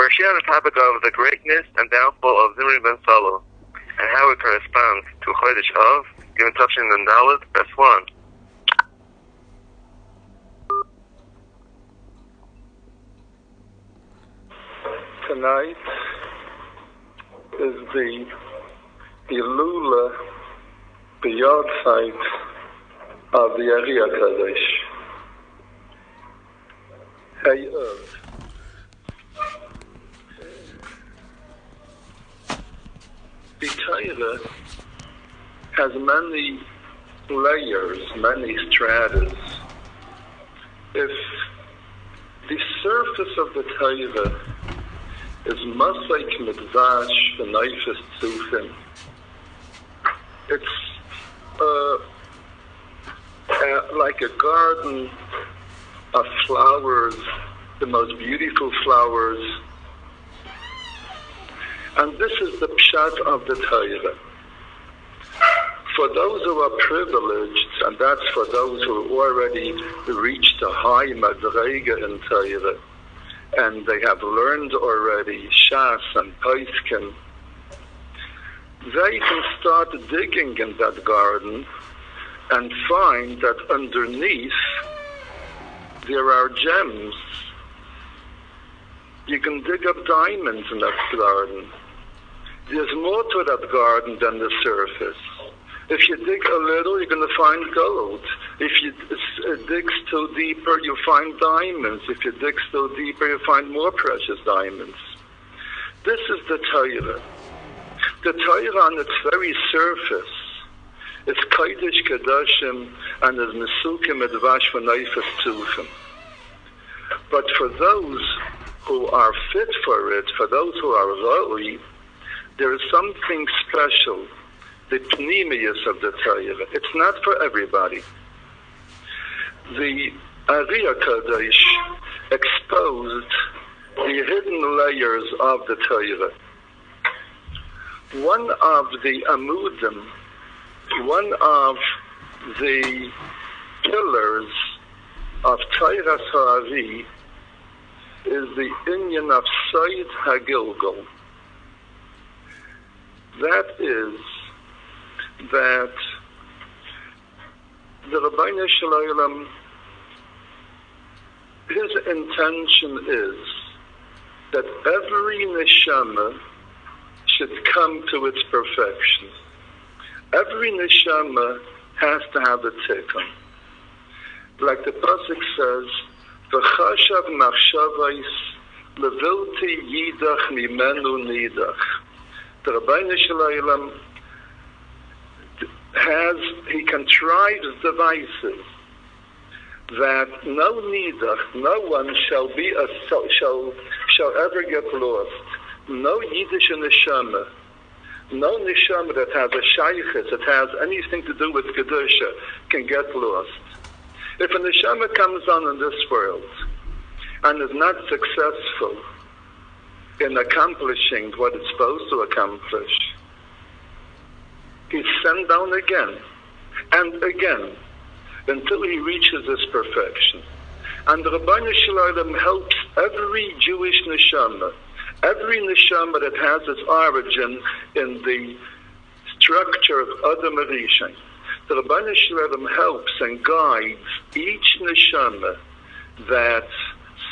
For a share on the topic of the greatness and downfall of Zimri ben Salu and how it corresponds to Chodesh Av, given touching the Dalet, verse 1. Tonight is the Ilula, the yahrzeit of the Ari HaKadosh. Hey, the Torah has many layers, many stratas. If the surface of the Torah is Masayk Midvash V'Neifes Tzufim, it's like a garden of flowers, the most beautiful flowers. And this is the pshat of the Torah. For those who are privileged, and that's for those who already reached a high madrega in Torah, and they have learned already Shas and Paiskin, they can start digging in that garden and find that underneath there are gems. You can dig up diamonds in that garden. There's more to that garden than the surface. If you dig a little, you're going to find gold. If you dig still deeper, you find diamonds. If you dig still deeper, you find more precious diamonds. This is the Torah. The Torah on its very surface is Kodesh Kedoshim and is Mesukim Edvash V'Neifes Tzufim. But for those who are fit for it, for those who are Ra'ui, there is something special, the pneumius of the Torah. It's not for everybody. The Ari HaKadosh exposed the hidden layers of the Torah. One of the amudim, one of the pillars of Torah Ha'ari is the inyan of Sayd HaGilgal. That is that the Rabbeinu Shalom, his intention is that every neshama should come to its perfection. Every neshama has to have a tikkun. Like the pasuk says, "V'chashav machshavos levilti yidach mimenu nidach." The Rabbeinu Shalom he contrives devices that no nidach, no one shall ever get lost. No Yiddish neshama, no neshama that has a shaykhis, that has anything to do with Kedusha, can get lost. If a neshama comes on in this world and is not successful in accomplishing what it's supposed to accomplish, he's sent down again and again until he reaches his perfection. And the Rabbeinu Shalom helps every Jewish neshama, every neshama that has its origin in the structure of Adam Rishon. The Rabbeinu Shalom helps and guides each neshama that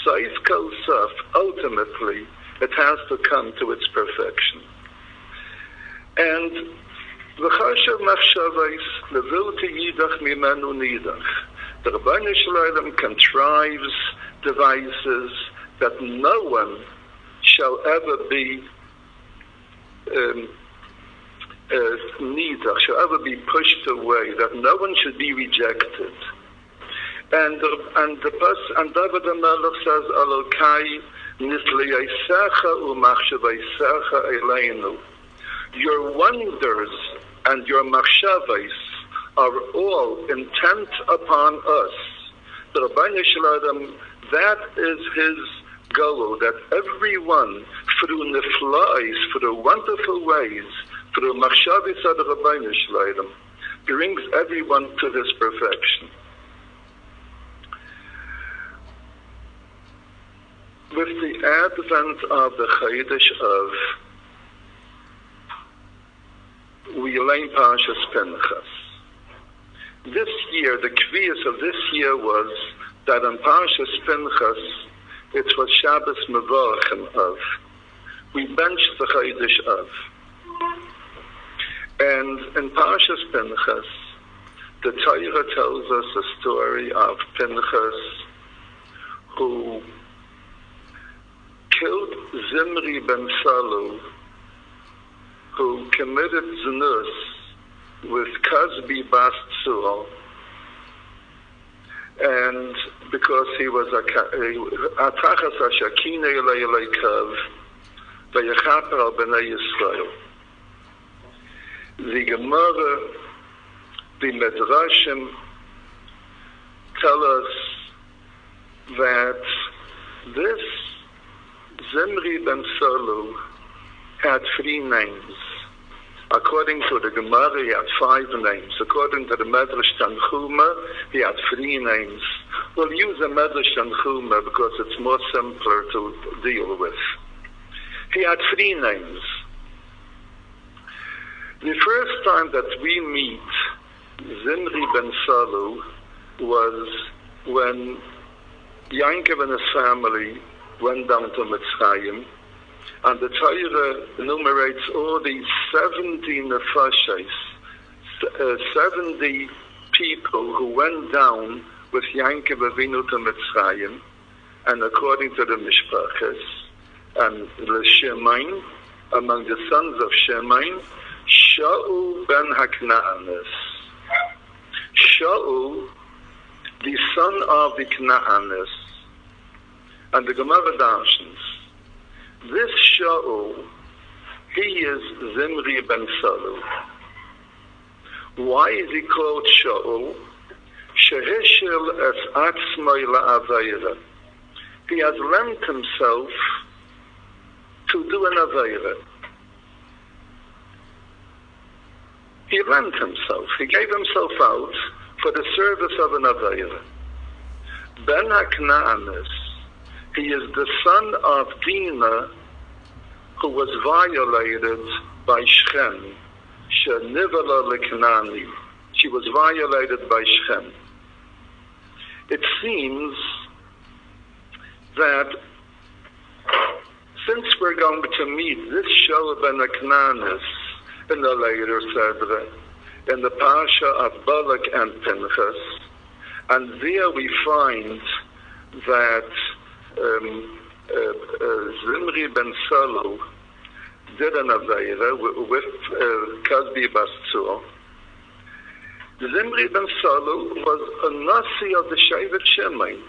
Seif Kol Sof, ultimately, it has to come to its perfection. And V'chashav machshavos levilti yidach mimenu nidach. The Rabbeinu Shalom contrives devices that no one shall ever be nidach, shall ever be pushed away, that no one should be rejected. And David HaMelech says, Elokai nisliyasecha u'machshavasecha eleinu. Your wonders and your machshavos are all intent upon us. The Rabbeinu Shalom, that is his goal, that everyone, through niflais, through wonderful ways, through machshavos of the Rabbeinu Shalom, brings everyone to his perfection. with the advent of the Chodesh of, we learn parshas Pinchas. This year, the kviyas of this year was that on parshas Pinchas, it was Shabbos Mevorachim of. We benched the Chodesh of. And in parshas Pinchas, the Torah tells us a story of Pinchas who killed Zimri ben Salu, who committed znus with Kazbi bas Tzul, and because he was Atachas HaShakine Elei Kav, Vayechaper al Bnei Yisrael. The Gemara, the Midrashim tell us that this Zimri ben Salu had 3 names. According to the Gemara, he had 5 names. According to the Medrash Tanchuma, he had 3 names. We'll use the Medrash Tanchuma because it's more simpler to deal with. He had 3 names. The first time that we meet Zimri ben Salu was when Yankov and his family went down to Mitzrayim, and the Torah enumerates all these 70 nefashos, 70 people who went down with Yankov Avinu to Mitzrayim, and according to the Mishpachas, and the Shemaim, among the sons of Shemaim, Shaul ben Haknaanis. Shaul, the son of the Knaanis. And the Gemara darshans, this Shaul, he is Zimri ben Salu. Why is he called Shaul? Shehishil es atzmai la'avayra. He has lent himself to do an avayra. He lent himself. He gave himself out for the service of an avayra. Ben Haknaanis, he is the son of Dinah, who was violated by Shechem. Shenivala leknani. She was violated by Shechem. It seems that since we're going to meet this Shaul ben Haknaanis in the later Sedra, in the Parsha of Balak and Pinchas, and there we find that Zimri ben Salu did an Aveira with Kazbi bas Tzul. Zimri ben Salu was a Nasi of the Shevet Shemaim.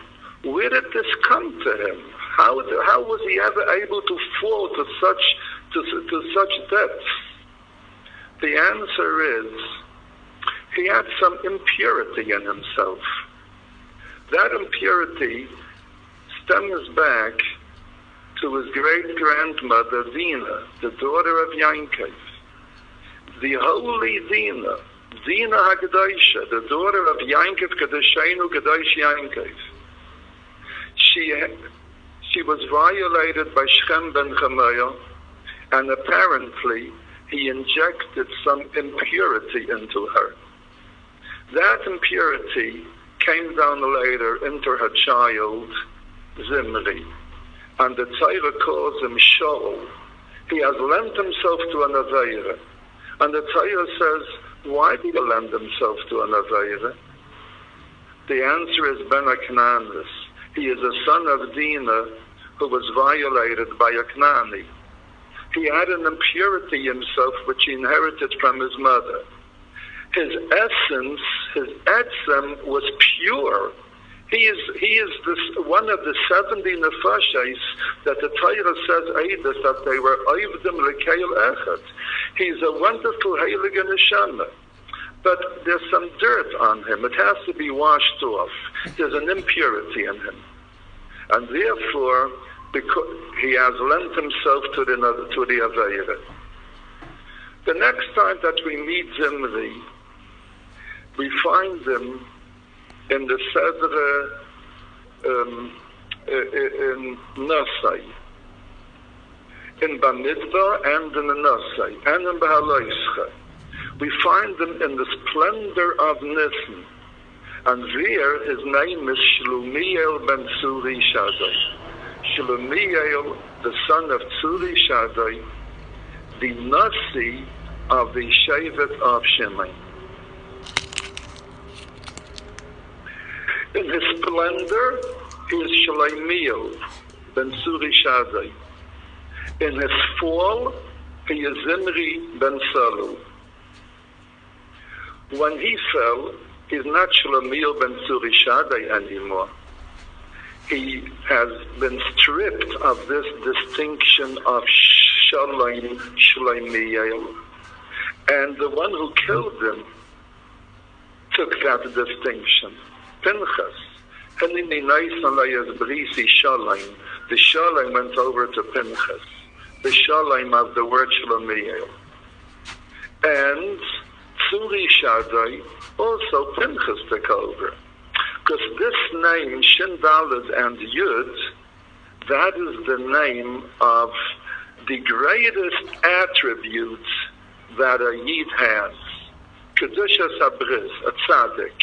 Where did this come to him? How was he ever able to fall to such depths? The answer is, he had some impurity in himself. That impurity stems back to his great-grandmother Dinah, the daughter of Yankov. The holy Dinah HaKadoshah, the daughter of Yankov Kadeshenu Kadosh Yankov. She was violated by Shechem ben Chamayah, and apparently he injected some impurity into her. That impurity came down later into her child, Zimri. And the Torah calls him Shaul. He has lent himself to an Aveira. And the Torah says, why did he lend himself to an Aveira? The answer is Ben Haknaanis. He is a son of Dinah who was violated by a Knani. He had an impurity himself which he inherited from his mother. His essence, his etzem, was pure. He is one of the 70 nefashos that the Torah says Eidos, that they were oivdim lekeil echad. He's a wonderful heilige neshama, but there's some dirt on him. It has to be washed off. There's an impurity in him, and therefore, because he has lent himself to the Aveira. The next time that we meet Zimri, we find him in the Sedra in Nasai, in Bamidbar and in Nasai, and in Bahaloischa. We find them in the splendor of Nisan. And there, his name is Shlumiel ben Tzuri Shaddai. Shlumiel, the son of Tzuri Shaddai, the Nasi of the Shevet of Shimei. In his splendor, he is Shlomiel ben Tzuri Shaddai. In his fall, he is Zimri ben Salu. When he fell, he's not Shlomiel ben Tzuri Shaddai anymore. He has been stripped of this distinction of Shalom, Shlomiel, and the one who killed him took that distinction. Pinchas. The Shalom went over to Pinchas. The Shalom of the word Shlomiel. And Tzuri Shaddai, also Pinchas took over. Because this name, Shin Daled and Yud, that is the name of the greatest attributes that a Yid has. Kedushas Abris, a tzaddik.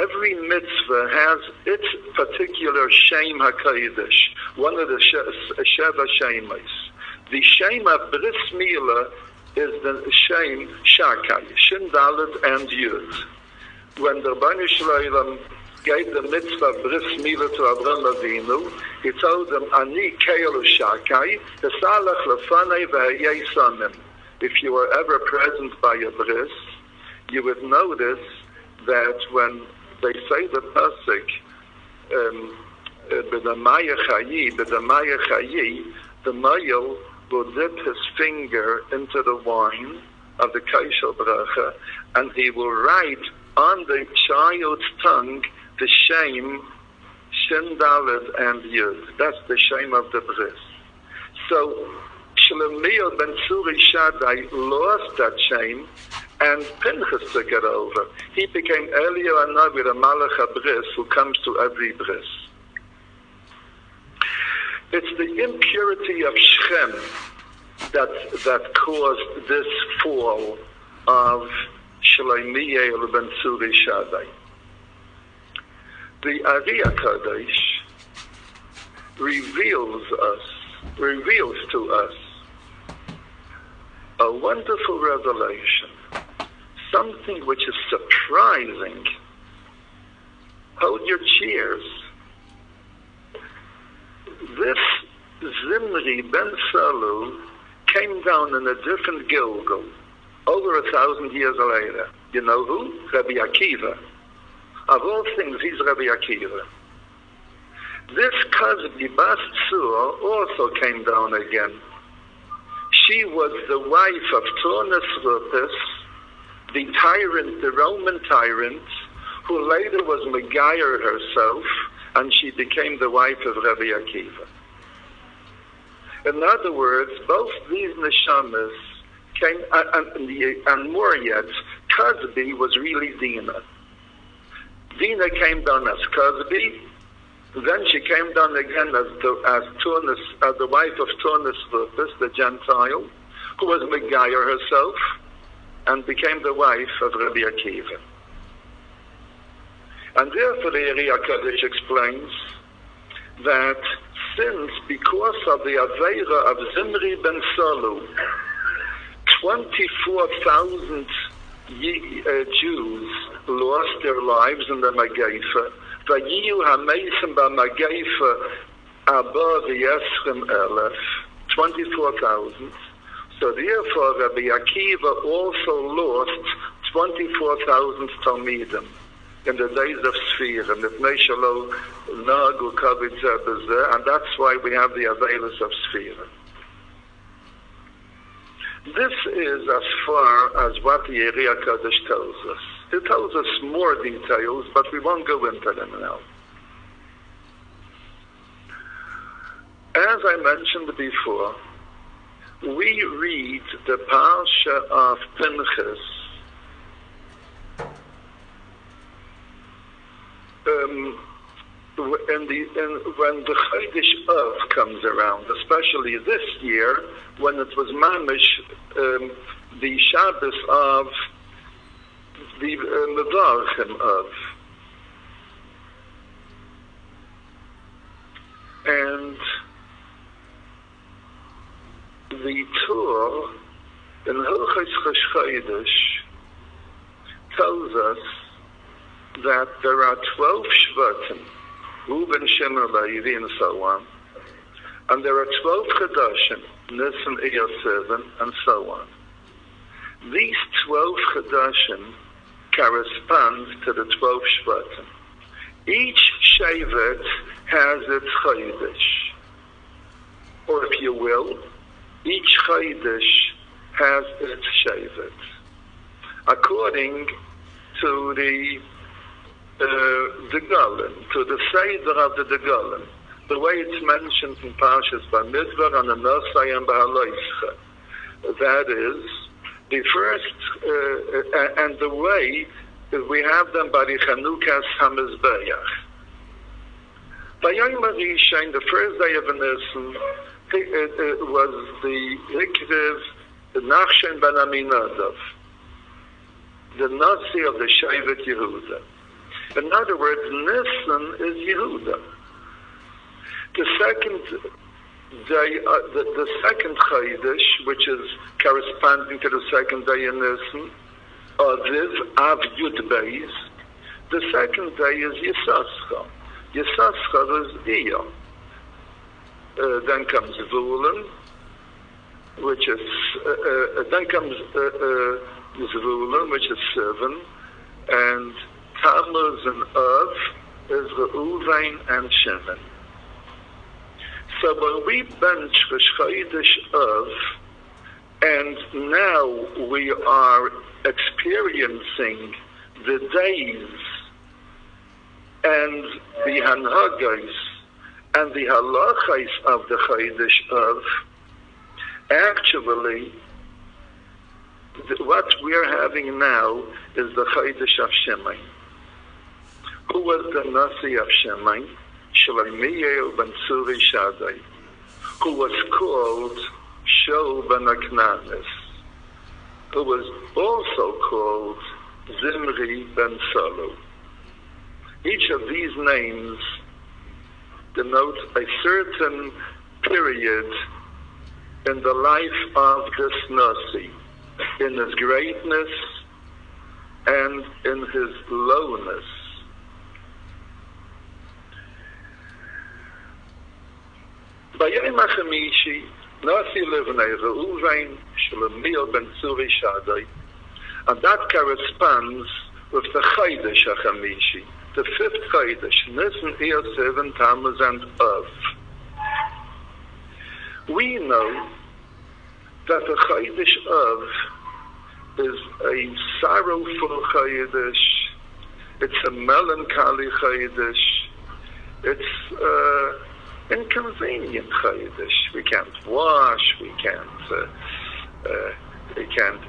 Every mitzvah has its particular Shem HaKadosh, one of the Sheva Shemis. The Shem of Bris Milah is the Shem Shakai, Shin Dalet and Yud. When the Rebbeinu Shloim gave the mitzvah Bris Milah to Avraham Avinu, he told them, Ani Keil Shakai, Tesalach Lefanei V'Hayei Samim. If you were ever present by a bris, you would notice that when they say the pasuk, B'damaya Chayi, the male will dip his finger into the wine of the Kaishel Bracha, and he will write on the child's tongue the shame, Shin Dalet and Yud. That's the shame of the bris. So Shlomiel ben Tzuri Shaddai lost that shame, and Pinchas took it over. He became Eliyahu Hanavi, the Malach HaBris, who comes to every bris. It's the impurity of Shechem that caused this fall of Shlomiel ben Tzuri Shaddai. The Ari HaKadosh reveals to us a wonderful revelation, something which is surprising. Hold your cheers. This Zimri ben Salu came down in a different Gilgal over 1,000 years later. You know who? Rabbi Akiva. Of all things, he's Rabbi Akiva. This Kazbi Bas Tzur also came down again. She was the wife of Turnus Rupus, the tyrant, the Roman tyrant, who later was Megayer herself, and she became the wife of Rabbi Akiva. In other words, both these neshamas came, and more yet, Kazbi was really Dina. Dina came down as Kazbi, then she came down again as the wife of Turnus Rupus, the Gentile, who was Megayer herself, and became the wife of Rabbi Akiva. And therefore the Ari HaKadosh explains that since, because of the Aveira of Zimri ben Salu, 24,000 Jews lost their lives in the Megaifa, Vayiyu HaMeisim BaMegaifa Abba V'Yeschem Elef, 24,000. So therefore Rabbi Akiva also lost 24,000 Talmidim in the days of Sfira, and that's why we have the Avelis of Sfira. This is as far as what the Ari HaKadosh tells us. It tells us more details, but we won't go into them now. As I mentioned before, we read the parsha of Pinchas in when the Chodesh Av comes around, especially this year, when it was mamish the Shabbos of the Mevarchim of, and the Torah in Hilchos Chodesh tells us that there are 12 Shvatim, Reuben, Shimon, Levi, and so on, and there are 12 Chadashim, Nisan, Iyar, 7, and so on. These 12 Chadashim correspond to the 12 Shvatim. Each Shevet has its Chodesh, or if you will, each Chodesh has its Shevet, according to the Degalim, to the Seder of the Degalim, the way it's mentioned in parshas Bamidbar and the Nosai and Bahaloischa. That is, the first, and the way we have them by the Chanukas HaMizbeach. By Yom HaRishon, the first day of Nisan, was the Hikriv Nachshon ben Aminadav, the Nasi of the Shevet Yehuda. In other words, Nisan is Yehuda. The second day, the second Chodesh, which is corresponding to the second day in Nisan, Aviv, Av Yud Beis. The second day is Yisascha. Yisascha is Iyar. Then comes Zvulun, which is then comes Zvulun, which is 7, and Tammuz and Av is Reuven and Shimon. So when we bench Chodesh Av, and now we are experiencing the days and the Hanhagos and the halachos of the Chodesh Av, actually, what we are having now is the Chodesh of Shimon. Who was the Nasi of Shimon? Shlomiel ben Tzuri Shaddai, who was called Shol ben Aknanis, who was also called Zimri ben Salu. Each of these names denote a certain period in the life of this Nasi, in his greatness and in his lowness. By Yom HaChamishi, Nasi Livnei Reuven Shlomiel ben Tzuri Shaddai, and that corresponds with the Chodesh HaChamishi, the fifth Chodesh, Nisan, Iyar, 7, Tammuz, and Av. We know that the Chodesh Av is a sorrowful Chodesh, it's a melancholy Chodesh, it's inconvenient Chodesh. We can't wash, we can't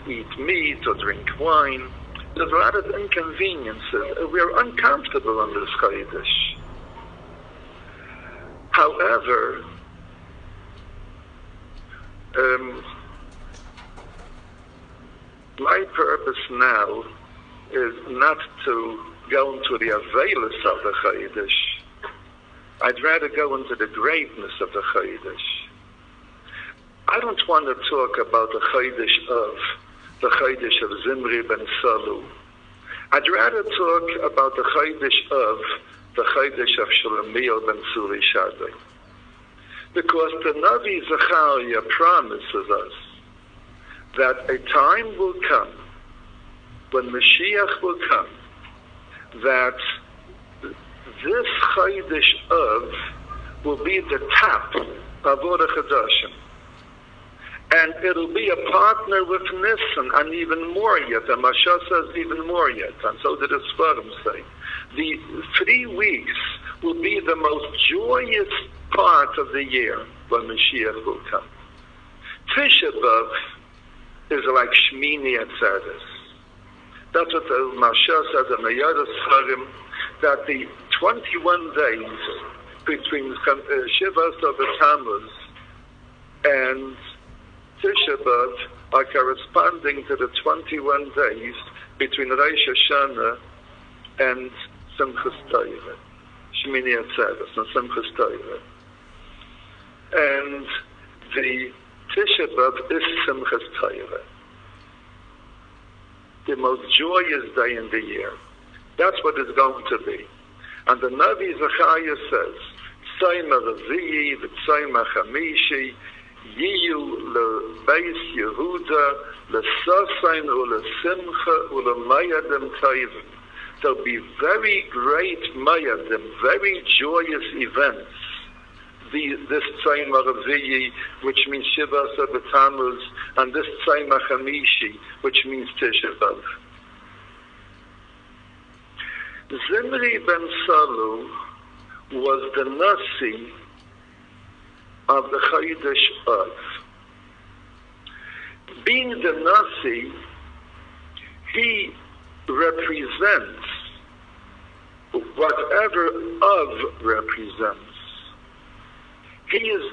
eat meat or drink wine. There's a lot of inconveniences. We're uncomfortable in this Chodesh. However, my purpose now is not to go into the availus of the Chodesh. I'd rather go into the greatness of the Chodesh. I don't want to talk about the Chodesh of Zimri ben Salu. I'd rather talk about the Chodesh of Shlomiel ben Tzuri Shaddai. Because the Navi Zechariah promises us that a time will come when Mashiach will come, that this Chodesh Av will be the top of all the Chadashim. And it'll be a partner with Nisan, and even more yet. And Moshe says even more yet. And so did the Sfarim say. The 3 weeks will be the most joyous part of the year when Mashiach will come. Tisha B'Av is like Shmini Atzeres. That's what the Moshe says in the Yad Sfarim, that the 21 days between Shivas of the Tammuz and Tisha B'Av are corresponding to the 21 days between Rosh Hashanah and Simchas Torah, Shmini Atzeres and Simchas Torah. And the Tisha B'Av is Simchas Torah, the most joyous day in the year. That's what it's going to be. And the Navi Zechariah says, Tzayma Revi'i v'Tzayma Chamishi Yiyu leBeis Yehuda leSasain uleSimcha uleMayadim Tovim. There'll be very great Mayadim, very joyous events. This Tzayma Revi'i, which means Shivas of Tammuz, and this Tzayma Chamishi, which means Tisha B'Av. Zimri ben Salu was the Nasi of the Chodesh Av. Being the Nasi, he represents whatever Av represents. He is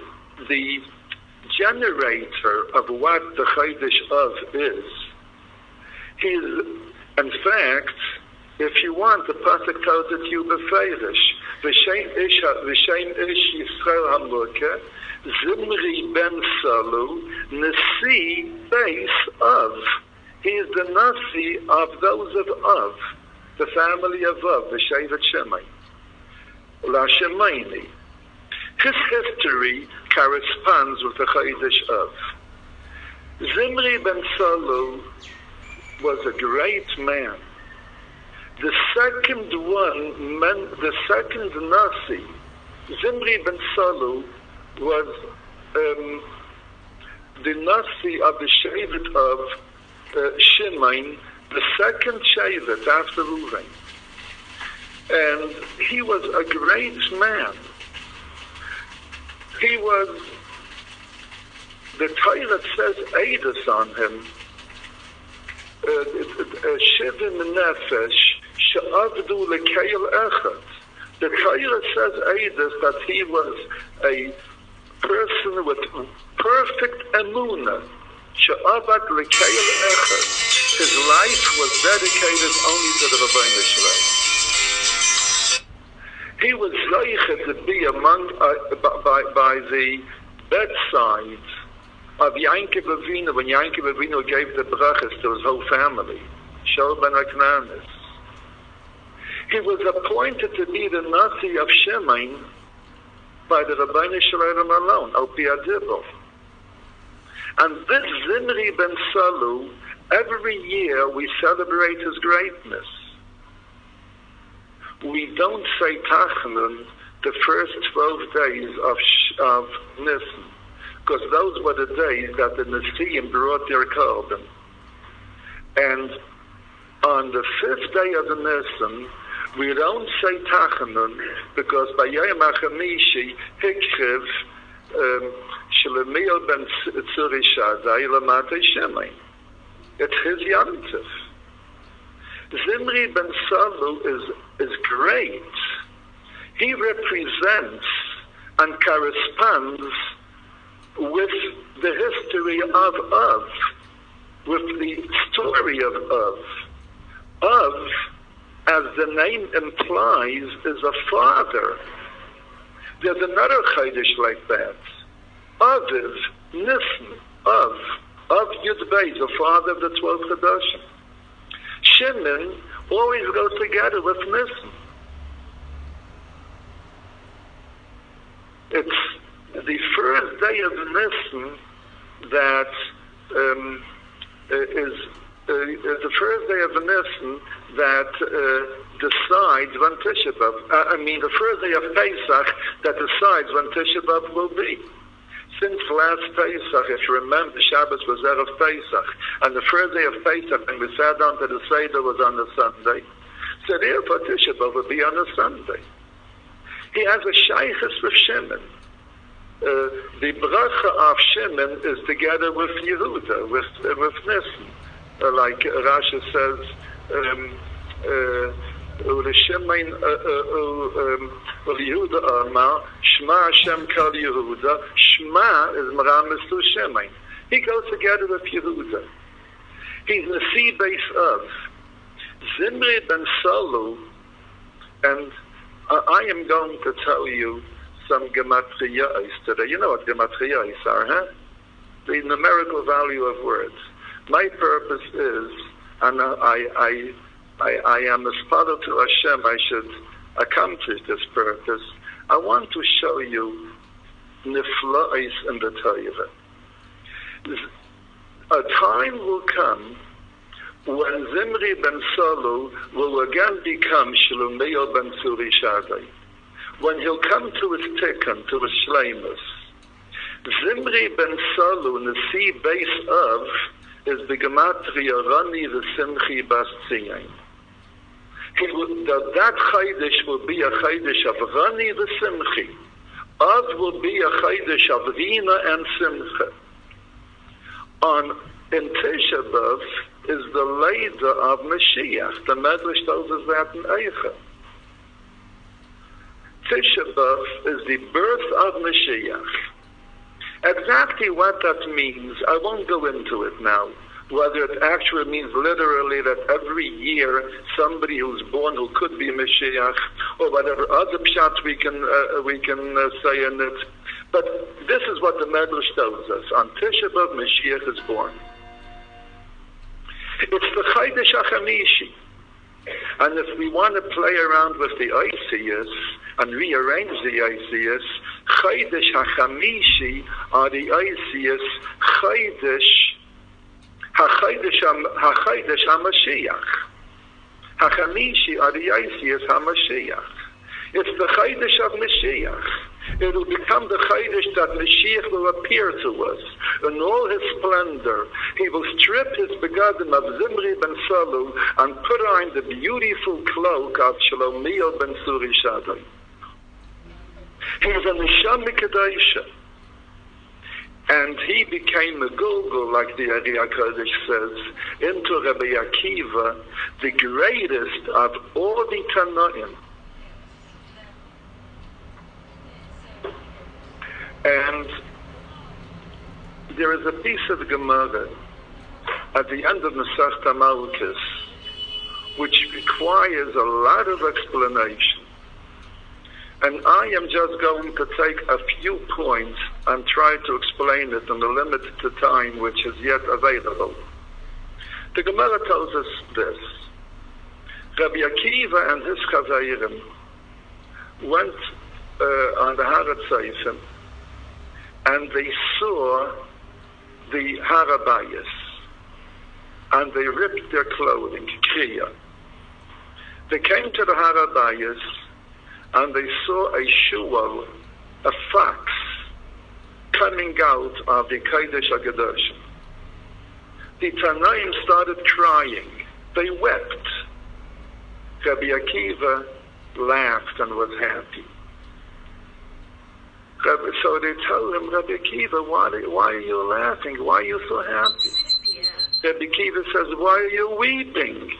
the generator of what the Chodesh Av is. He is, in fact, if you want, the pasuk tells it to you befeirish. V'shem ish Yisrael hamurke, Zimri ben Salu, Nasi beis Av. He is the Nasi of those of Av, the family of Av, the Shevet Shemai. La Shemaini. His history corresponds with the Chodesh Av. Zimri ben Salu was a great man. The second Nasi, Zimri ben Salu, was the Nasi of the Shevet of Shimon, the second Shevet after Reuven. And he was a great man. He was, the Torah says Eidos on him, Shivim Nefesh, She'avdu L'Keil Echad. The Torah says Eidos that he was a person with perfect emunah, She'avad L'Keil Echad. His life was dedicated only to the Rebbeinu Shalom. He was zeicher to be among by the bedside of Yankov Avinu when Yankov Avinu gave the brachas to his whole family, Shol ben Aknanis. He was appointed to be the Nasi of Shimon by the Rebbeinu Shalom alone, Al Pi Adibel. And this Zimri ben Salu, every year we celebrate his greatness. We don't say Tachanun the first 12 days of Nisan, because those were the days that the Nesiim brought their korban. And on the 5th day of the Nisan, we don't say Tachanun, because by Yom HaChamishi, Hikriv, Shalemiel ben Tzuri Shadai, Lamate Shemai. It's his Yom Tov. Zimri ben Salu is great. He represents and corresponds with the history of Av, with the story of Av. Av, as the name implies, is a father. There's another Chodesh like that. Aviv, Nisan, Av Yud Beis, the father of the 12 Chodashim. Shimon always goes together with Nisan. It's the first day of Nisan that is the first day of Nisan that decides when Tisha B'Av. The first day of Pesach that decides when Tisha B'Av will be. Since last Pesach, if you remember, Shabbos was Erev Pesach, and the first day of Pesach, when we sat down to the Seder, was on a Sunday. So therefore, Tisha B'Av will be on a Sunday. He has a shaychus with Shimon. The bracha of Shimon is together with Yehuda, with Nisan. Like Rashi says, Shemain Yehuda Amar, Shema Hashem Kal Yehuda. Shema is Maramis to Shemain. He goes together with Yehuda. He's the sea base of Zimri ben Salu, and I am going to tell you some gematriyos today. You know what gematriyos are, huh? The numerical value of words. My purpose is, and I am a father to Hashem, I should accomplish this purpose. I want to show you nifla'is in the Torah. A time will come when Zimri ben Salu will again become Shlomo ben Surishadai. When he'll come to his tikkun, to his shleimus. Zimri ben Salu, the sea base of, is the gematria Rani v'Simchi bas Tzion. That chaydish will be a chaydish of Rani v'Simchi. Av will be a chaydish of Rina and Simcha. In Tisha B'Av is the Leida of Mashiach. The Medrash tells us that in Eicha. Tisha B'Av is the birth of Mashiach. Exactly what that means, I won't go into it now. Whether it actually means literally that every year somebody who's born who could be Mashiach, or whatever other pshat we can say in it. But this is what the Medrash tells us. On Tisha B'Av, Mashiach is born. It's the Chaydesh HaChamishi. And if we want to play around with the Isis and rearrange the Isis, Chaydesh HaChamishi are the Isis HaChaydesh HaMashiach. HaChamishi are the Isis HaMashiach. It's the Chaydesh of Mashiach. It will become the Chaydesh that Mashiach will appear to us in all his splendor. He will strip his begadim of Zimri ben Salu and put on the beautiful cloak of Shlomo ben Surishadai. He is a Neshama Kedosha. And he became a Gulgul, like the Ari HaKadosh says, into Rabbi Akiva, the greatest of all the Tanoim. And there is a piece of Gemara at the end of Masechta Malkus which requires a lot of explanation. And I am just going to take a few points and try to explain it in the limited time which is yet available. The Gemara tells us this. Rabbi Akiva and his Chazayrim went on the Har HaTzayfim, and they saw the Harabayas, and they ripped their clothing, Kriya. They came to the Harabayas, and they saw a shual, a fox, coming out of the Kodesh HaKadoshim. The Tanaim started crying. They wept. Rabbi Akiva laughed and was happy. So they told him, Rabbi Akiva, why are you laughing? Why are you so happy? Rabbi Akiva says, why are you weeping?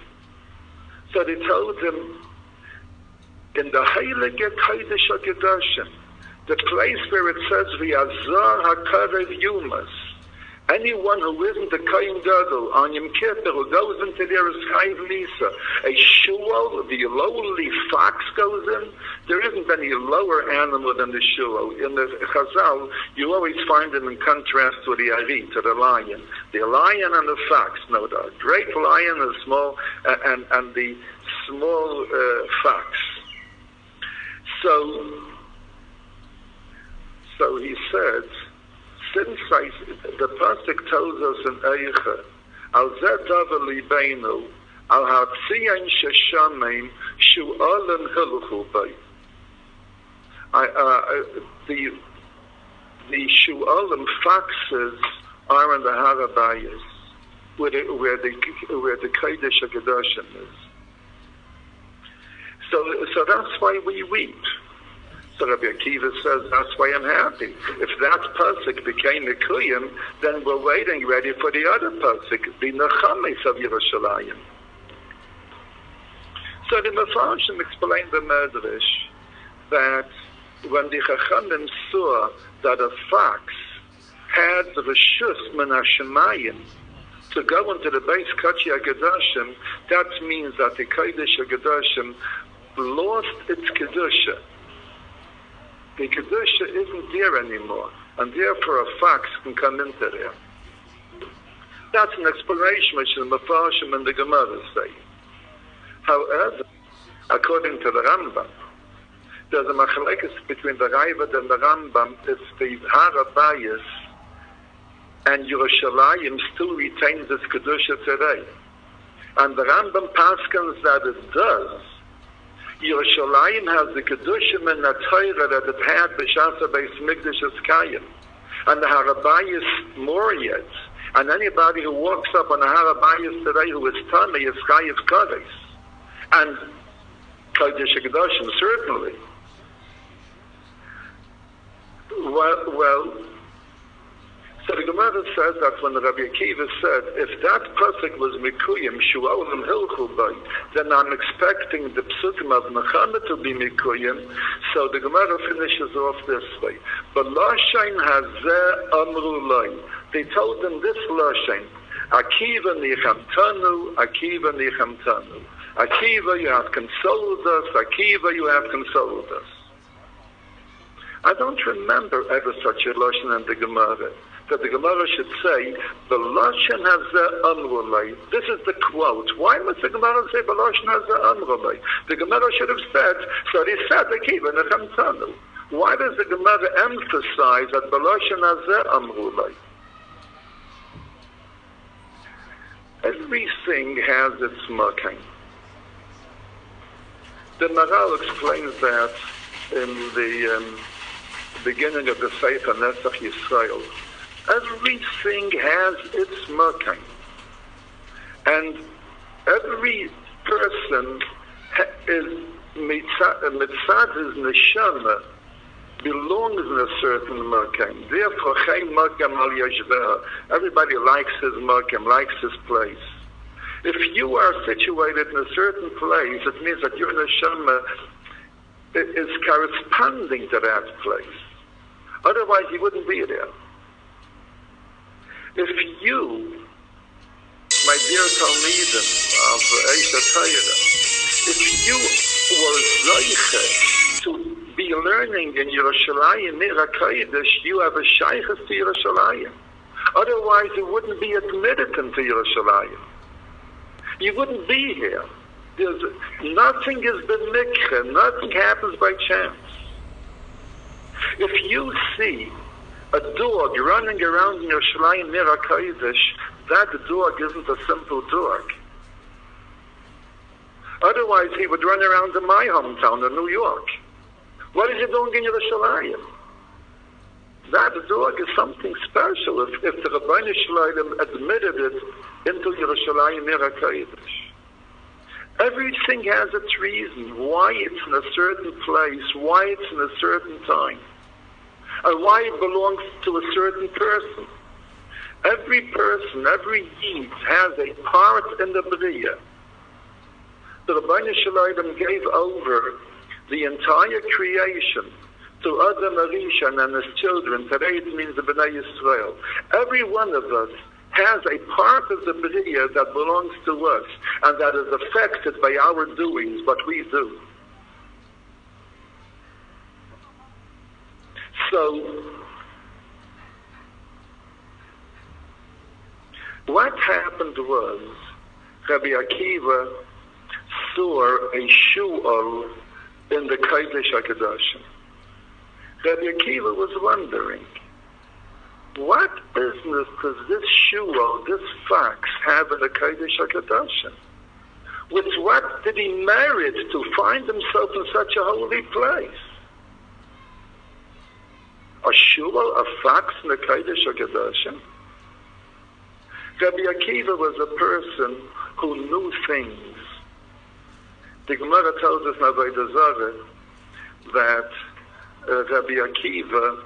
So they told him, in the Heilige Kodesh HaKadoshim, the place where it says, V'yazar HaKarev Yumas, anyone who isn't a Kohen Gadol on Yom Kippur, who goes into there as Chayv Misa, a shual, the lowly fox goes in. There isn't any lower animal than the shual. In the Chazal, you always find them in contrast to the Ari, to the lion. The lion and the fox. No, the great lion and the small, and the small fox. So he said, since the pasuk tells us in Eicha, al zeh davar libeinu, al hatzion sheshamein shu'alim hilchu bay. The shu'alim foxes are in the Harabayas, where the Kodesh HaKadoshim is. So that's why we weep. So Rabbi Akiva says, that's why I'm happy. If that pasuk became a kuyim, then we're waiting ready for the other pasuk, the Nechamis of Yerushalayim. So the Mepharshim explained the Medrash that when the Chachamim saw that a fox had the Reshus min HaShemayim to go into the Beis Kachi HaGedoshim, that means that the Kodesh HaGedoshim lost its Kedusha. The Kedusha isn't there anymore, and therefore a fox can come into there. That's an explanation which the Mepharshim and the Gemara say. However, according to the Rambam, there's a machlekes between the Ravad and the Rambam. It's the Har HaBayis and Yerushalayim still retains its Kedusha today. And the Rambam paskins that it does. Yerushalayim has the Kedusha min HaTorah that it had b'shas HaBeis Mikdash Kayim. And the Har HaBayis more yet. And anybody who walks up on the Har HaBayis today who is Tamei is Chayiv Kares. And Kodesh HaKadoshim, certainly. Well, so the Gemara says that when Rabbi Akiva said, if that pasuk was Mikuyim, Shu'olim Hilchu Bay, then I'm expecting the psukim of Muhammad to be Mikuyim. So the Gemara finishes off this way. But Lashain Hazeh Amru Lai. They told them this Lashain, Akiva Nichamtanu, Akiva Nichamtanu. Akiva, you have consoled us. Akiva, you have consoled us. I don't remember ever such a Lashon in the Gemara, that the Gemara should say, the Lashon Hazeh Amrulai. This is the quote. Why must the Gemara say, the Lashon Hazeh Amrulai? The Gemara should have said, so they said, Akiva Nechamtanu. Why does the Gemara emphasize that the Lashon Hazeh Amrulai? Everything has its marking. The Maharal explains that in the beginning of the Sefer Nesach Yisrael. Everything has its marking. And every person is mitzad his neshama belongs in a certain marking. Therefore, Chaim Markim al Yashveh. Everybody likes his markim, likes his place. If you are situated in a certain place, it means that your neshama is corresponding to that place. Otherwise, you wouldn't be there. If you, my dear Talmidim of Eisha Tayra, if you were Zoiche to be learning in Yerushalayim, near HaKodesh, you have a shaykhus to Yerushalayim. Otherwise, you wouldn't be admitted into Yerushalayim. You wouldn't be here. Nothing is b'mikra. Nothing happens by chance. If you see a dog running around in Yerushalayim near HaKodesh, that dog isn't a simple dog. Otherwise, he would run around in my hometown in New York. What is he doing in Yerushalayim? That dog is something special if the Rabbeinu Shalom admitted it into Yerushalayim near HaKodesh. Everything has its reason, why it's in a certain place, why it's in a certain time, and why it belongs to a certain person. Every person, every Yid has a part in the B'riyah. The Rabbeinu Shalom gave over the entire creation to Adam Arishan and his children. Today it means the B'nai Yisrael. Every one of us has a part of the B'riyah that belongs to us and that is affected by our doings, what we do. So, what happened was, Rabbi Akiva saw a shu'al in the Kodesh HaKadoshim. Rabbi Akiva was wondering, what business does this shu'al, this fox, have in the Kodesh HaKadoshim? With what did he merit to find himself in such a holy place? A shu'al, a fox in the Kodesh HaKadoshim? Rabbi Akiva was a person who knew things. The Gemara tells us in Avodah Zarah that Rabbi Akiva,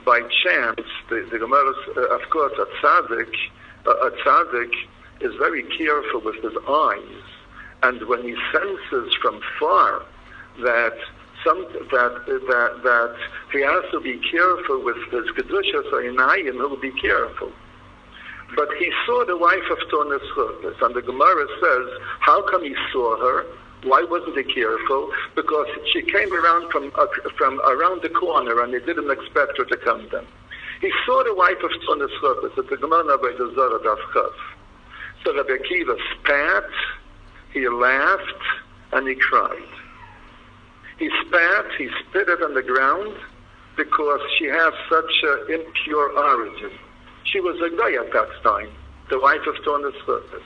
by chance, the Gemara, of course, a tzaddik is very careful with his eyes, And when he senses from far that he has to be careful with his Kedushas Einayim, he'll be careful. But he saw the wife of Tonis Chupis, and the Gemara says, how come he saw her? Why wasn't he careful? Because she came around from around the corner, and he didn't expect her to come then. He saw the wife of Tonis Chupis at the Gemara by the Zohar Daf Chaf. So Rabbi Akiva spat, he laughed, and he cried. He spat, he spit it on the ground, because she has such an impure origin. She was a guy at that time, the wife of Tonis Chupis.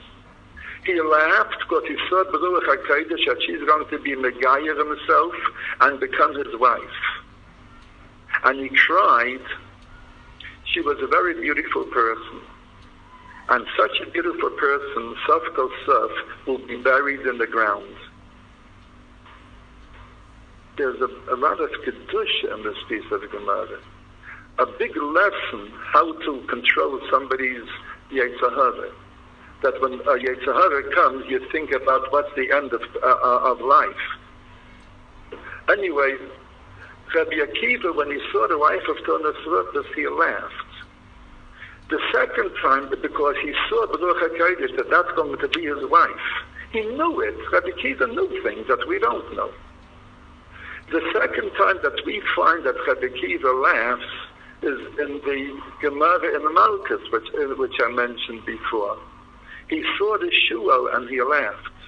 He laughed because he saw Baruch HaKadosh that she's going to be Megayer himself and become his wife. And he cried. She was a very beautiful person. And such a beautiful person, Saf Kol Saf, will be buried in the ground. There's a lot of Kedusha in this piece of Gemara. A big lesson how to control somebody's Yetzer Hara. That when a Yetzer Hara comes, you think about what's the end of life. Anyway, Rabbi Akiva, when he saw the wife of Tonis Chupis, he laughed. The second time, because he saw Baruch HaKadosh that that's going to be his wife. He knew it. Rabbi Akiva knew things that we don't know. The second time that we find that Rabbi Akiva laughs is in the Gemara in Malchus, which I mentioned before. He saw the Shual and he laughed.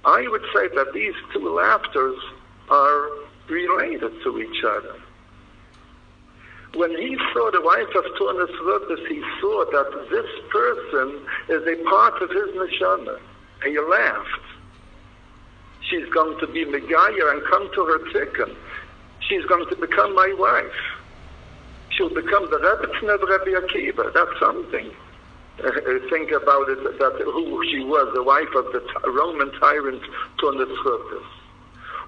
I would say that these two laughters are related to each other. When he saw the wife of Tonis Chupis, he saw that this person is a part of his neshama. And he laughed. She's going to be Megayer and come to her tikkun. She's going to become my wife. She'll become the Rebbetzin of Rabbi Akiva. That's something. Think about it, that who she was, the wife of the Roman tyrant Tonis Chupis.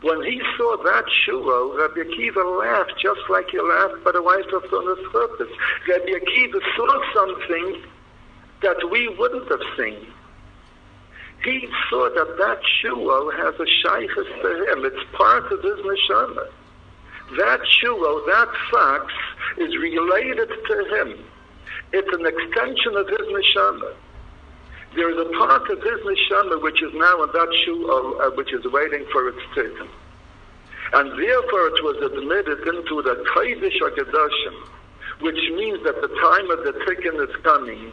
When he saw that shul, Rabbi Akiva laughed just like he laughed by the wife of Tonis Chupis. Rabbi Akiva saw something that we wouldn't have seen. He saw that shul has a shaykhus to him. It's part of his neshama. That shul, that fox, is related to him. It's an extension of his neshama. There is a part of his neshama which is now in that shul, which is waiting for its tikkun. And therefore it was admitted into the Kodesh HaKadoshim, which means that the time of the tikkun is coming.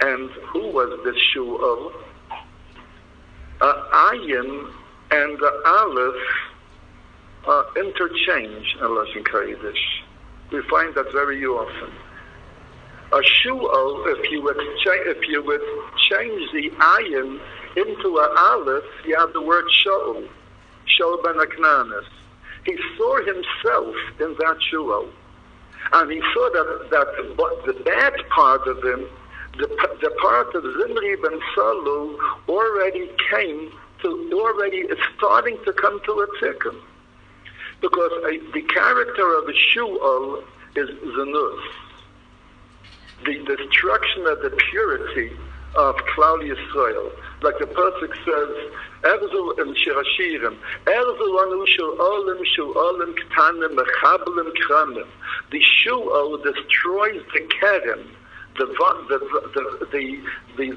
And who was this shul? Ayin and the Aleph interchange in Lashon Kodesh. We find that very often. A shu'al, if you would change the ayin into an aleph, you have the word Shaul, Shaul ben Aknanis. He saw himself in that shu'al, and he saw that the bad part of him, the part of Zimri ben Salu, already is starting to come to a tikkun, because the character of a shu'al is zenus. The destruction of the purity of Klal Yisrael. Like the pasuk says, Erzu im Shirashirim, Erzu anu shu'olim shu'olim ktanim mechabelim kramim. The shu'ol destroys the kerem, the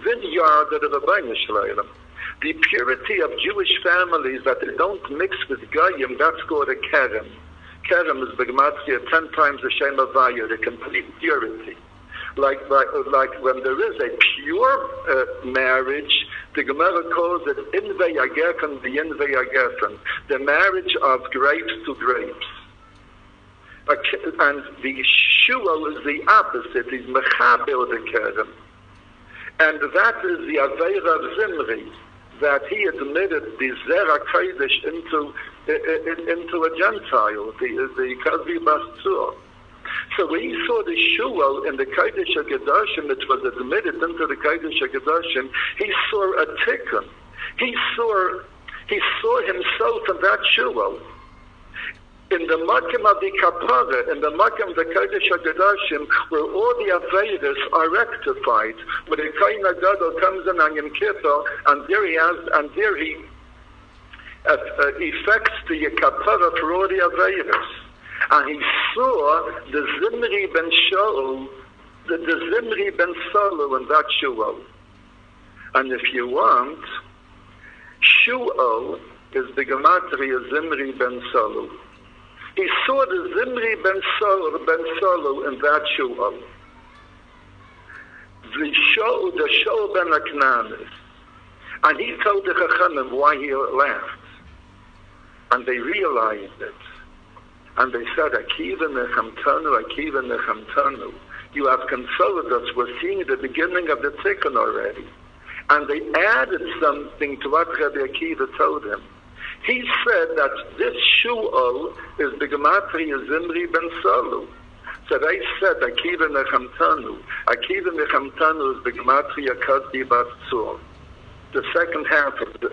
vineyard of the Rebbeinu Shalom. The purity of Jewish families, that they don't mix with Goyim, that's called a kerem. Kerem is B'Gematria 10 times the Shem Havaya, the complete purity. Like when there is a pure marriage, the Gemara calls it Invei Agefen v'Invei Agefen, the marriage of grapes to grapes. And the Shu'al is the opposite, is Mechabel the Kerem. And that is the Aveira of Zimri, that he admitted the Zera Kodesh into a Gentile, the Kazi Bastur. So when he saw the Shu'al in the Kodesh HaKadoshim, it was admitted into the Kodesh HaKadoshim, he saw a tikkun. He saw himself in that Shu'al. in the Makim of the Kapara, in the Makim of the Kodesh HaKadoshim, where all the Avedas are rectified, where the Kohen HaGadol comes in on Yom Kippur, and there he effects the Kapara for all the Avedas. And he saw the Zimri ben Shaul, the Zimri ben Salu in that Shu'al. And if you want, Shu'al is the Gematria Zimri ben Salu. He saw the Zimri ben Salu in that Shu'al. The Shaul ben Aknanis. And he told the Chachamim why he laughed. And they realized it. And they said, Akiva nechamtanu. You have consoled us. We're seeing the beginning of the tikkun already. And they added something to what Rabbi Akiva told him. He said that this Shu'al is the Gematria Zimri ben Salu. So they said, Akiva nechamtanu. Akiva nechamtanu is the Gematria Kaddi bas Tzur. The second half of the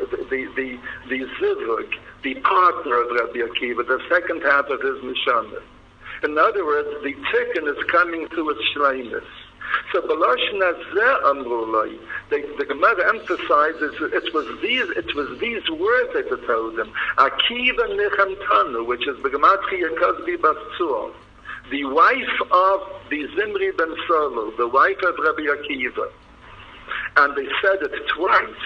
zivug, the partner of Rabbi Akiva, the second half of his Mishnah. In other words, the tikkun is coming to its shleimus. So B'lashon hazeh amrulai, the Gemara emphasizes it was these words that they told him. Akiva nechamtanu, which is the Gematria Kaddi bas Tzur, the wife of the Zimri ben Salu, the wife of Rabbi Akiva. And they said it twice.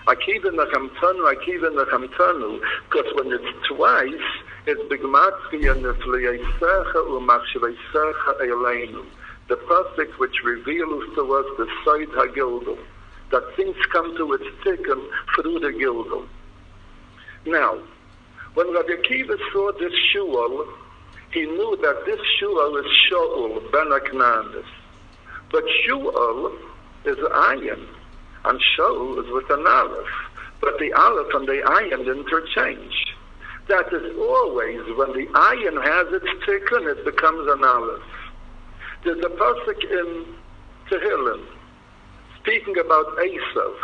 Akiva nechamtanu, because when it's twice, it's b'gematria nefliyasecha u'machshaveisecha eleinu. The pasuk which reveals to us the side hagilgul, that things come to its tikkun through the gilgul. Now, when Rabbi Akiva saw this Shu'al, he knew that this Shu'al is Shaul ben Aknanis. But Shu'al is ayin, and Shaul is with an aleph. But the aleph and the ayin interchange. That is always, when the ayin has its tikkun, it becomes an aleph. There's a pasuk in Tehillim, speaking about Esav.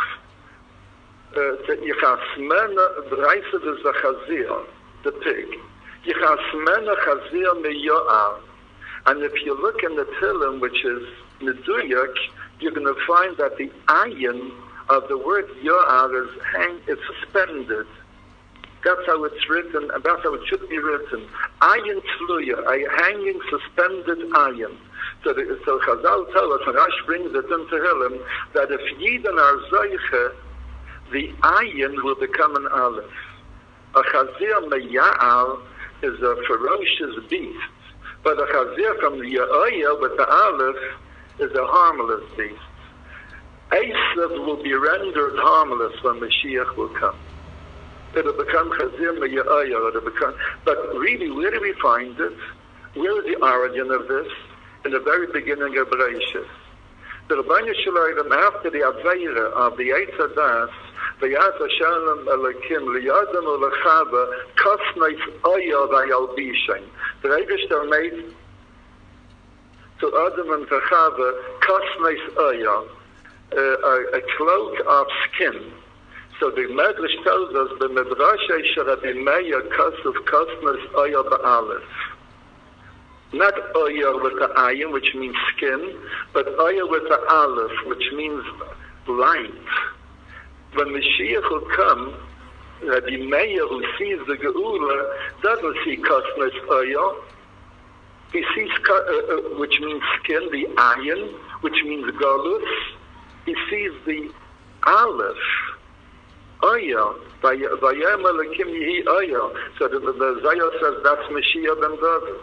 Yichasmena b'raisa v'zachazir, the pig. Yichasmena chazir me'yo'ar. And if you look in the Tehillim, which is Meduyak, you're going to find that the ayin of the word yo'ar is suspended. That's how it's written, and that's how it should be written. Ayin tluya, a hanging, suspended ayin. So Chazal tell us, and Rash brings it into Tehillim, that if Yidden are zoiche, the ayin will become an aleph. A chazir meya'al is a ferocious beast, but a chazir from the ya'aya with the aleph is a harmless beast. Esav will be rendered harmless when Mashiach will come. It'll become chazir meya'aya, but really, where do we find it? Where is the origin of this? In the very beginning of Bereshis. The Rebbeinu Shalom, after the Aveira of the Eitz Hadas, V'yas Hashem Elokim liyadam u'lechava kosneis oya v'yalbishen. The Eibishter made to Adam and to Chava kosneis oya, a cloak of skin. So the Medrash tells us the Medrash Sharabi Meya Kosuf kosneis oya ba'alef. Not oya with the ayin, which means skin, but oya with the aleph, which means light. When Mashiach will come, Rabbi Meir, who sees the Geula, doesn't see kosnes oya. He sees, which means skin, the ayin, which means galus. He sees the aleph, oya, vayem elakim yihi oya. So the Zayah says that's Mashiach ben David.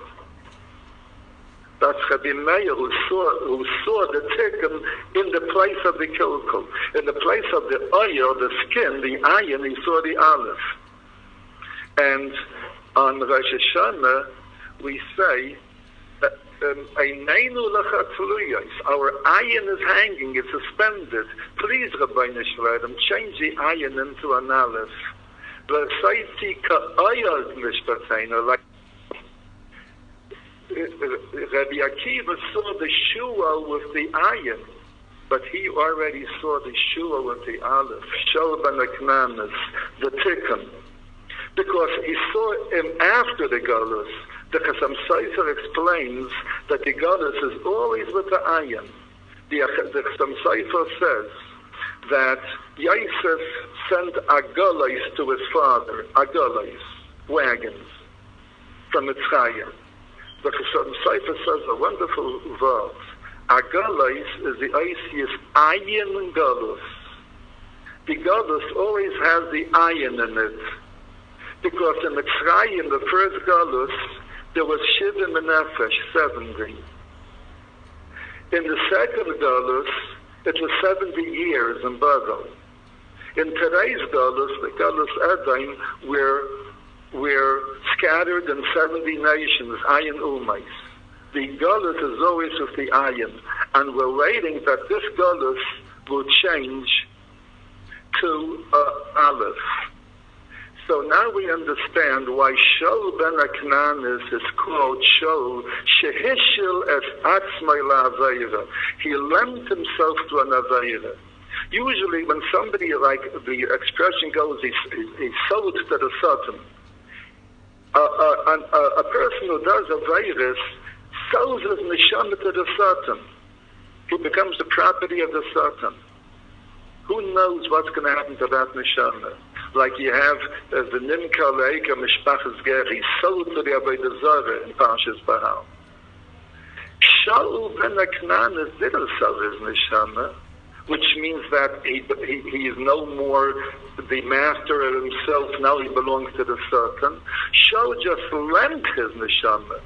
That's Rabbi Meir who saw the tikkun in the place of the kilkul. In the place of the oil, the skin, the ayin, he saw the aleph. And on Rosh Hashanah, we say, our ayin is hanging, it's suspended. Please, Rabbeinu Shalom, change the ayin into an aleph. Like Rabbi Akiva saw the Shua with the ayin, but he already saw the Shua with the aleph, Shal ben Aknanis, the tikkun. because he saw him after the Galus. The Chasam Sofer explains that the Galus is always with the ayin. The Chasam Sofer says that Yosef sent agolais to his father, agolais, wagons, from Mitzrayim. The Chasam Sofer says a wonderful verse. Agolais is the Oisius ayin Galus. The Galus always has the ayin in it. Because in Mitzrayim, the first Galus, there was Shivim and Nefesh, 70. In the second Galus, it was 70 years in Babel. In today's Galus, the Galus Edom, we're scattered in 70 nations, Ayin Umais. The Galus is always with the Ayin, and we're waiting that this Galus will change to Aleph. So now we understand why Shaul ben Aknanis is called Shaul Shehishil es Atzmai la'Avayra. He lent himself to an Avayra. Usually when somebody, like the expression goes, he sold to the Satan. A person who does Avayras sells his neshama to the Satan. He becomes the property of the Satan. Who knows what's going to happen to that neshama? Like you have the Nimka Leika Mishpachas Ger, he sold to the Avodah Zarah in Parshas Bahal. Shaul ben Aknanis didn't sell his neshama, which means that he is no more the master of himself, now he belongs to the Satan. Shaul just lent his neshama.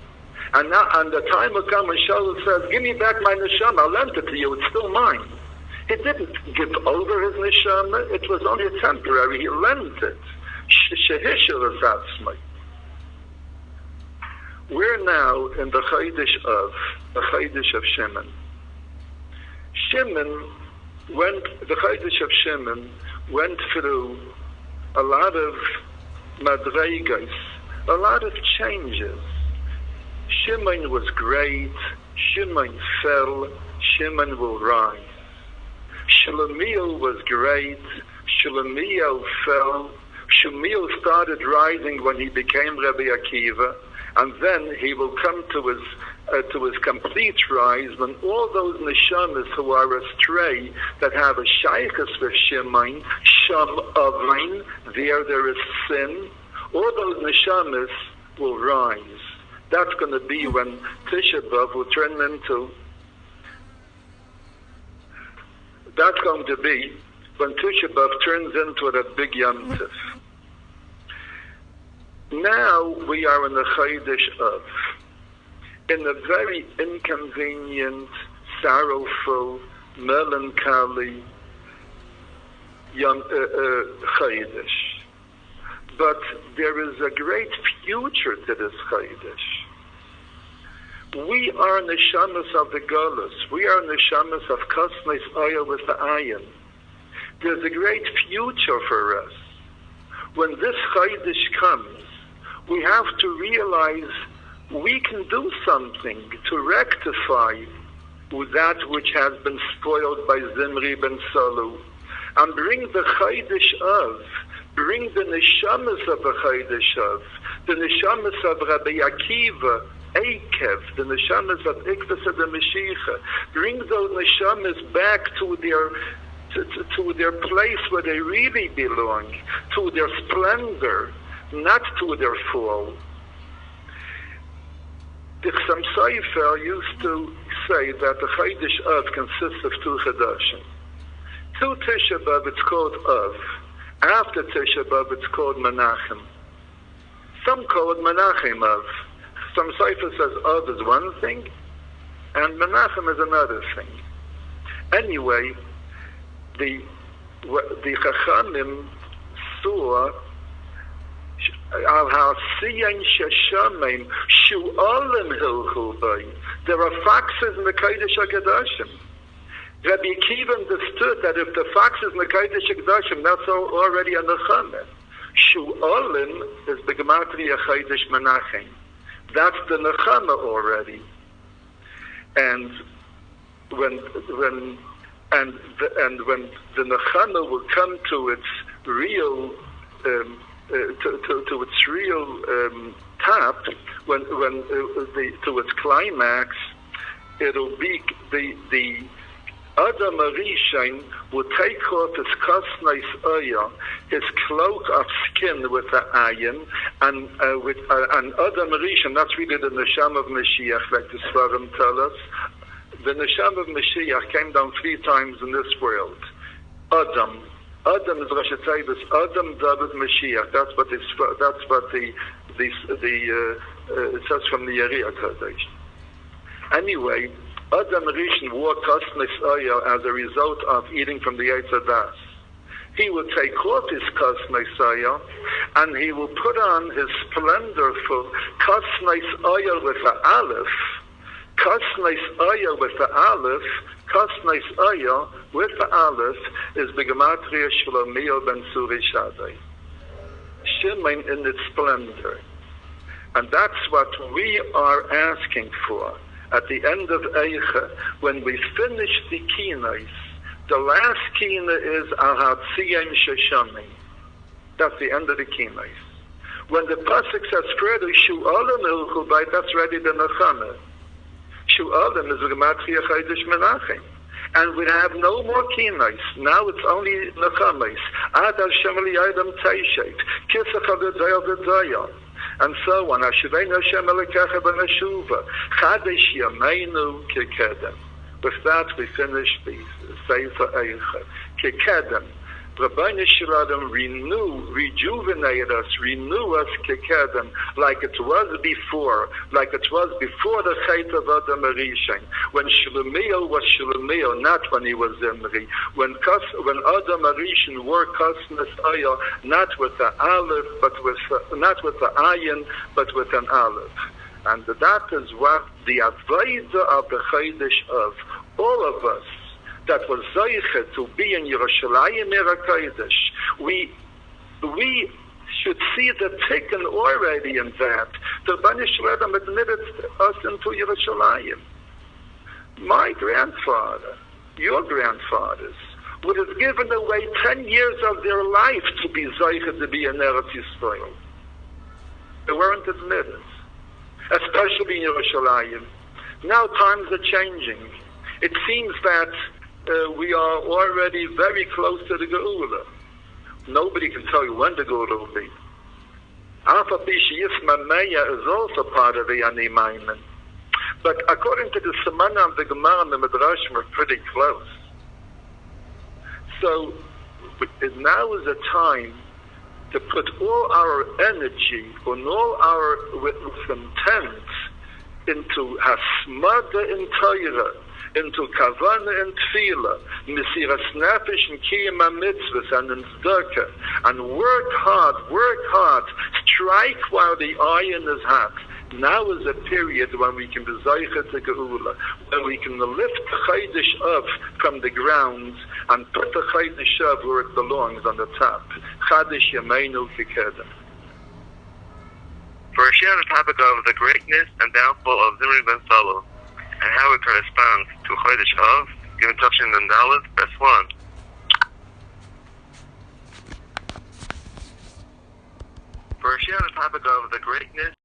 And now, and the time will come when Shaul says, give me back my neshama, I lent it to you, it's still mine. He didn't give over his neshama, it was only temporary, he lent it. Shehishel Atzmai. We're now in the Chodesh of Shimon. The Chodesh of Shimon went through a lot of madreigas, a lot of changes. Shimon was great, Shimon fell, Shimon will rise. Shlomiel was great, Shlomiel fell, Shlomiel started rising when he became Rabbi Akiva, and then he will come to his complete rise when all those neshamas who are astray, that have a shaykhus with Shimon, Sham Avain, there is sin, all those neshamas will rise. That's going to be when Tisha B'Av will turn into. That's going to be when Tisha B'Av turns into a big Yom Tif. Now we are in the Chodesh of, in a very inconvenient, sorrowful, melancholy Chodesh. But there is a great future to this Chodesh. We are neshamas of the Golus. We are neshamas of Kosnes Oya with the Ayin. There's a great future for us. When this Chodesh comes, we have to realize we can do something to rectify that which has been spoiled by Zimri ben Salu, and bring the Chodesh of, bring the neshamas of the Chodesh of, the neshamas of Rabbi Akiva, Eikev, the neshamas of Ikvas of the Mashiach, bring those neshamas back to their place where they really belong, to their splendor, not to their fall. The Chasam Sofer used to say that the Chodesh Av consists of two Chadashim. To Tisha B'Av it's called Av. After Tisha B'Av it's called Menachem. Some call it Menachem Av. Some Sofer says Av is one thing and Menachem is another thing. Anyway, the Chachamim saw there are foxes in the Kodesh HaKadoshim. Rabbi Akiva understood that if the foxes in the Kodesh HaKadoshim, that's already a nechama. Shu'olim is the Gematria Chodesh Menachem. That's the nechama already. And when the nechama will come to its real to its real top, to its climax, it'll be the Adam Arishain will take off his kasnais oya, his cloak of skin with the iron, and Adam Arishain, that's really the neshama of Mashiach, like the Svarim tell us. The neshama of Mashiach came down 3 times in this world. Adam is Rosh Hashanah. Adam David Mashiach. That's what the it says from the Yeriah Kodesh. Anyway, Adam Rishon wore kasnais oya as a result of eating from the Eitz Hadas. He will take off his kasnais oya and he will put on his splendorful kasnais oya with the aleph. Kasnais oya with the aleph. Kasnais oya with the aleph is the gematria Shlomiel ben Suri Shaddai. Shimon in its splendor. And that's what we are asking for. At the end of Eicha, when we finish the kinais, the last kina is Ahatziyim Sheshami. That's the end of the kinais. When the pasuk says further, Shu'alim Ilchu Bait, that's ready the Nechama. Shu'alim is Gematria Chaydish Menachem. And we have no more kinais. Now it's only Nechamais. Ad Hashem Liyadam Teishet. Kisach Adadayah Adadayah. And so on. Hashivein Hashem Elikecha B'Neshuva. Chadesh Yameinu Kekedem. With that, we finish the Sefer Eicha. Kekedem. Rabbeinu Shalom rejuvenate us, renew us Kekedem, like it was before the Chet of Adam Arishain, when Shlomiel was Shlomiel, not when he was Zimri, when Adam Arishain wore kasnais oya, not with the aleph, not with the ayin, but with an aleph. And that is what the avodah of the Chodesh of all of us, that was zeiche to be in Yerushalayim Kodesh. We should see the tikkun already in that. The Bnei Shalom admitted us into Yerushalayim. My grandfather, your grandfathers, would have given away 10 years of their life to be zeiche to be in Eretz Yisrael. They weren't admitted, especially in Yerushalayim. Now times are changing. It seems that we are already very close to the Geula. Nobody can tell you when the Geula will be. Alpha Pishi Yisma Meya is also part of the Animaiman. But according to the Semana of the Gemara and the Midrash, we're pretty close. So now is a time to put all our energy and all our intent into Hasmada in Torah, into Kavana and Tefillah, Mesiras Nefesh and Kiyam HaMitzvahs and in Tzedakah, and work hard, strike while the iron is hot. Now is a period when we can be Zeicha to Geula, when we can lift the Chodesh up from the ground and put the Chodesh up where it belongs, on the top. Chodesh Yameinu Kekedem. For a share on the topic of the greatness and downfall of Zimri ben Salu, and how it corresponds to Chodesh of, given touching the Dalet, verse 1. For a share on the topic of the greatness